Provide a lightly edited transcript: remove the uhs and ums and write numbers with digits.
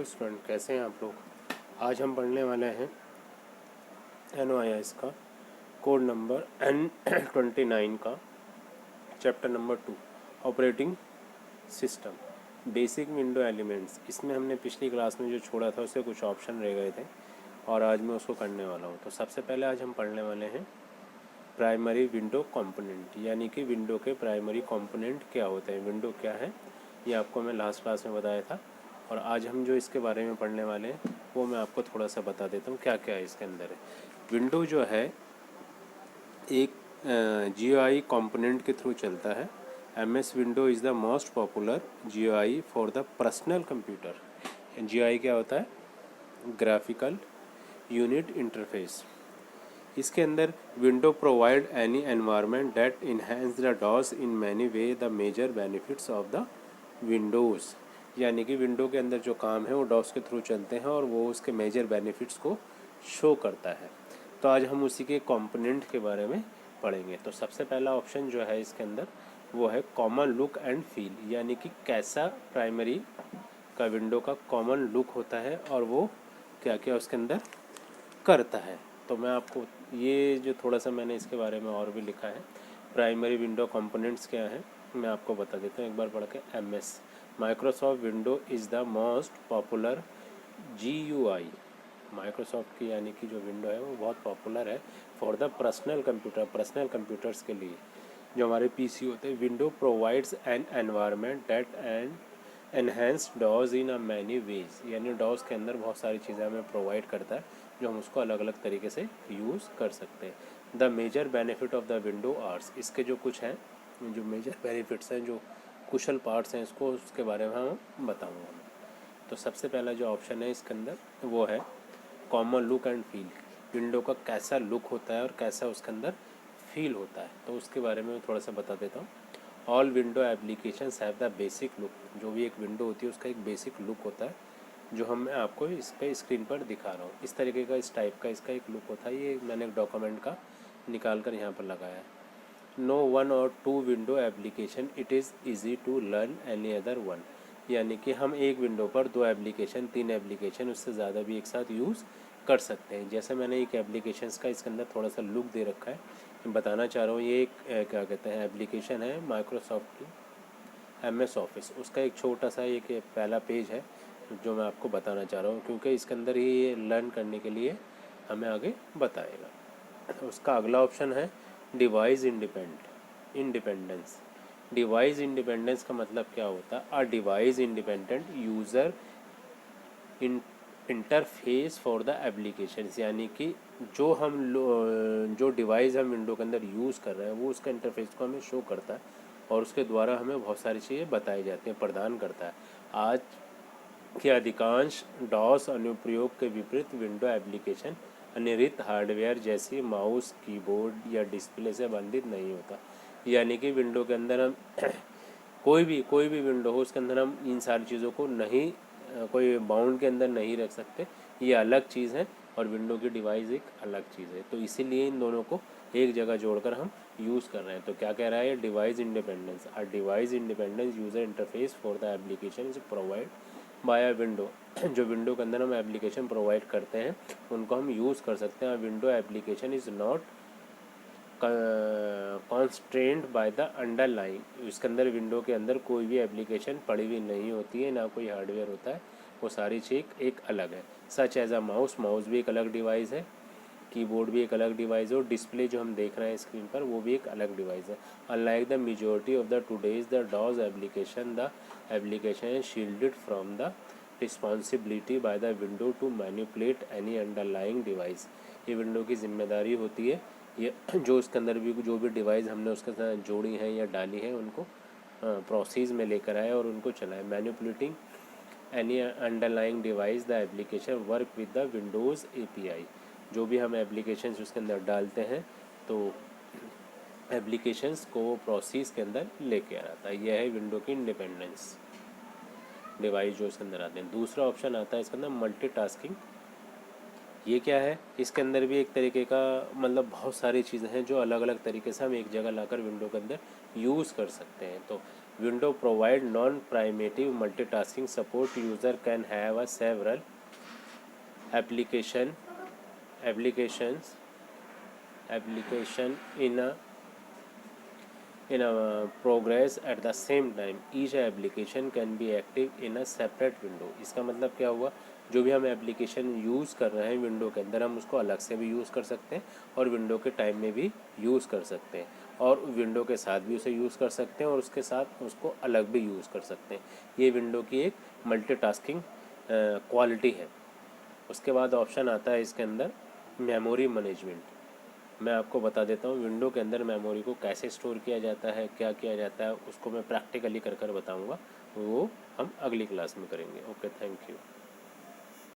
Hello student, कैसे हैं आप लोग। आज हम पढ़ने वाले हैं NOIS का कोड नंबर N29 का chapter number 2 operating system basic window elements. इसमें हमने पिछली क्लास में जो छोड़ा था उससे कुछ ऑप्शन रह गए थे और आज मैं उसको करने वाला हूँ। तो सबसे पहले आज हम पढ़ने वाले हैं प्राइमरी विंडो कंपोनेंट, यानी कि विंडो के प्राइमरी कंपोनेंट क्या होते हैं, विंडो क्या है, ये आपको मैं लास्ट क्लास में बताया था। और आज हम जो इसके बारे में पढ़ने वाले हैं वो मैं आपको थोड़ा सा बता देता हूँ क्या क्या है इसके अंदर है। विंडो जो है एक GUI कंपोनेंट के थ्रू चलता है। MS window is the most popular GUI for the personal computer. GUI क्या होता है? Graphical unit interface. इसके अंदर window provide any environment that enhance the DOS in many way the major benefits of the windows, यानी कि window के अंदर जो काम है वो डॉस के थ्रू चलते हैं और वो उसके मेजर बेनिफिट्स को शो करता है। तो आज हम उसी के कंपोनेंट के बारे में पढ़ेंगे। तो सबसे पहला ऑप्शन जो है इसके अंदर वो है कॉमन लुक एंड फील, यानी कि कैसा प्राइमरी का विंडो का कॉमन लुक होता है और वो क्या क्या उसके अंदर करता है। तो मैं आपको ये जो थोड़ा सा मैंने इसके बारे में और भी लिखा है, प्राइमरी विंडो कंपोनेंट्स क्या हैं मैं आपको बता देता हूँ एक बार पढ़ के। MS Microsoft window is the most popular GUI। Microsoft की यानी कि जो विंडो है वो बहुत पॉपुलर है for the personal computer, personal computers के लिए जो हमारे PC होते हैं। Window provides an environment that and enhance DOS in a many ways, यानी डॉज के अंदर बहुत सारी चीज़ें हमें प्रोवाइड करता है जो हम उसको अलग अलग तरीके से यूज़ कर सकते हैं। The major benefit of the window arts, इसके जो कुछ हैं जो मेजर बेनिफिट्स हैं, जो कुशल पार्ट्स हैं, इसको उसके बारे में हम बताऊँगा। तो सबसे पहला जो ऑप्शन है इसके अंदर वो है common look and feel. Window का कैसा लुक होता है और कैसा उसके अंदर फील होता है, तो उसके बारे में मैं थोड़ा सा बता देता हूँ। All window applications have the basic look, जो भी एक विंडो होती है उसका एक बेसिक लुक होता है जो हम मैं आपको इस पे स्क्रीन पर दिखा रहा हूँ। इस तरीके का, इस टाइप का इसका एक लुक होता है। ये मैंने एक डॉक्यूमेंट का निकाल कर यहाँ पर लगाया है। नो वन और two window application, it is easy to learn any other one, यानी कि हम एक विंडो पर 2 एप्लीकेशन, 3 एप्लीकेशन, उससे ज़्यादा भी एक साथ यूज़ कर सकते हैं। जैसे मैंने एक एप्लीकेशंस का इसके अंदर थोड़ा सा लुक दे रखा है, मैं बताना चाह रहा हूँ। ये एक क्या कहते हैं एप्लीकेशन है माइक्रोसॉफ्ट की MS ऑफिस, उसका एक छोटा सा एक पहला पेज है जो मैं आपको बताना चाह रहा हूँ, क्योंकि इसके अंदर ही ये लर्न करने के लिए हमें आगे बताएगा। उसका अगला ऑप्शन है डिवाइस इंडिपेंडेंस। डिवाइस इंडिपेंडेंस का मतलब क्या होता है? A device independent user interface for the applications, यानी कि जो डिवाइस हम विंडो के अंदर यूज़ कर रहे हैं वो उसका इंटरफेस को हमें शो करता है और उसके द्वारा हमें बहुत सारी चीज़ें बताई जाती हैं, प्रदान करता है। आज के अधिकांश डॉस अनुप्रयोग के विपरीत विंडो एप्लीकेशन अनिवार्य हार्डवेयर जैसे माउस, कीबोर्ड या डिस्प्ले से बंधित नहीं होता, यानी कि विंडो के अंदर हम कोई भी विंडो हो उसके अंदर हम इन सारी चीज़ों को नहीं कोई बाउंड के अंदर नहीं रख सकते। ये अलग चीज़ है और विंडो की डिवाइस एक अलग चीज़ है, तो इसीलिए इन दोनों को एक जगह जोड़कर हम यूज़ कर रहे हैं। तो क्या कह रहा है? Device independence, a device independence user interface for the application is provide by a window. जो विंडो के अंदर हम एप्लीकेशन प्रोवाइड करते हैं उनको हम यूज़ कर सकते हैं। Window application is not constrained by the underlying, इसके अंदर विंडो के अंदर कोई भी एप्लीकेशन पड़ी हुई नहीं होती है, ना कोई हार्डवेयर होता है, वो सारी चीज़ एक अलग है। सच एज अ माउस भी एक अलग डिवाइस है, कीबोर्ड भी एक अलग डिवाइस है और डिस्प्ले जो हम देख रहे हैं स्क्रीन पर वो भी एक अलग डिवाइस है। Unlike the majority of the today's the DOS application, the application is shielded from the responsibility by the window to manipulate any underlying device. ये विंडो की जिम्मेदारी होती है ये जो इसके अंदर भी जो भी डिवाइस हमने उसके साथ जोड़ी हैं या डाली हैं उनको प्रोसेस में लेकर आए और उनको चलाए। Manipulating any underlying device the application work with the Windows API। जो भी हम एप्लीकेशंस उसके अंदर डालते हैं तो एप्लीकेशंस को प्रोसेस के अंदर लेके आ जाता है। यह है विंडो की इंडिपेंडेंस, डिवाइस जो इसके अंदर आते हैं। दूसरा ऑप्शन आता है इसके अंदर मल्टीटास्किंग। ये क्या है? इसके अंदर भी एक तरीके का मतलब बहुत सारी चीज़ें हैं जो अलग अलग तरीके से हम एक जगह लाकर विंडो के अंदर यूज़ कर सकते हैं। तो window provide non primitive multitasking support. User can have a several applications application in a progress at the same time. Each application can be active in a separate window. इसका मतलब क्या हुआ, जो भी हम एप्लीकेशन यूज़ कर रहे हैं विंडो के अंदर, हम उसको अलग से भी यूज़ कर सकते हैं और विंडो के टाइम में भी यूज़ कर सकते हैं, और विंडो के साथ भी उसे यूज़ कर सकते हैं और उसके साथ उसको अलग भी यूज़ कर सकते हैं. ये विंडो की एक मल्टीटास्किंग क्वालिटी है. उसके बाद ऑप्शन आता है इसके अंदर मेमोरी मैनेजमेंट. मैं आपको बता देता हूँ विंडो के अंदर मेमोरी को कैसे स्टोर किया जाता है, क्या किया जाता है, उसको मैं प्रैक्टिकली कर बताऊँगा. वो हम अगली क्लास में करेंगे. Okay, thank you.